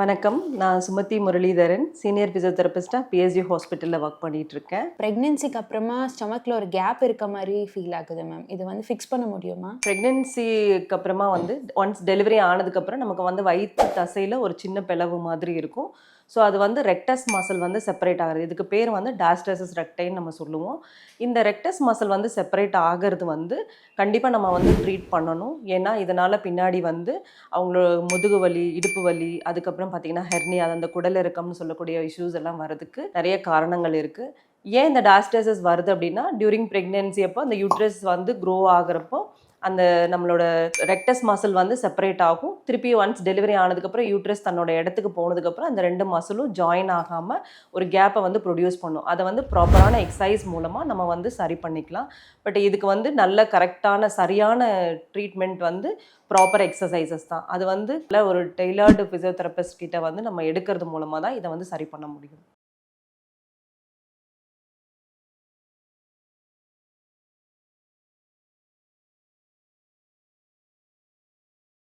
வணக்கம். நான் Sumathi Muralidharan. Senior பிசியோதெரபிஸ்ட்டா PSG ஹாஸ்பிட்டல்ல வொர்க் பண்ணிட்டுருக்கேன். பிரெக்னன்சிக்கு அப்புறமா ஸ்டொமக்ல ஒரு கேப் இருக்க மாரி ஃபீல் ஆகுது மேம். இது வந்து ஃபிக்ஸ் பண்ண முடியுமா? பிரெக்னன்சிக்கு அப்புறமா ஒன்ஸ் டெலிவரி ஆனதுக்கப்புறம் நமக்கு வயித்து தசையில ஒரு சின்ன பிளவு மாதிரி இருக்கும். ஸோ அது ரெக்டஸ் மசில் செப்பரேட் ஆகுறது. இதுக்கு பேர் டாஸ்டர்சஸ் ரெக்டைன்னு நம்ம சொல்லுவோம். இந்த ரெக்டஸ் மசில் செப்பரேட் ஆகுறது கண்டிப்பா நம்ம ட்ரீட் பண்ணணும். ஏன்னா இதனால பின்னாடி அவங்களோட முதுகு வலி, இடுப்பு வலி, அதுக்கப்புறம் பார்த்தீங்கன்னா ஹெர்னியா, அந்த குடல் இறக்கம்னு சொல்லக்கூடிய இஷ்யூஸ் எல்லாம் வரதுக்கு நிறைய காரணங்கள் இருக்கு. ஏன் இந்த டாஸ்டர்சஸ் வருது அப்படின்னா, டியூரிங் பிரெக்னன்சி அப்போ அந்த யூட்ரஸ் க்ரோ ஆகுறப்போ அந்த நம்மளோட ரெக்டஸ் மசில் செப்பரேட் ஆகும். திருப்பி ஒன்ஸ் டெலிவரி ஆனதுக்கப்புறம் யூட்ரஸ் தன்னோட இடத்துக்கு போனதுக்கப்புறம் அந்த 2 மசிலும் ஜாயின் ஆகாமல் ஒரு கேப்பை ப்ரொடியூஸ் பண்ணும். அதை ப்ராப்பரான எக்ஸசைஸ் மூலமாக நம்ம சரி பண்ணிக்கலாம். பட் இதுக்கு நல்ல கரெக்டான சரியான ட்ரீட்மெண்ட் ப்ராப்பர் எக்ஸசைசஸ் தான். அது ஒரு டெய்லர்டு ஃபிசியோதெரபிஸ்ட் கிட்ட நம்ம எடுக்கிறது மூலமாக தான் இதை சரி பண்ண முடியும்.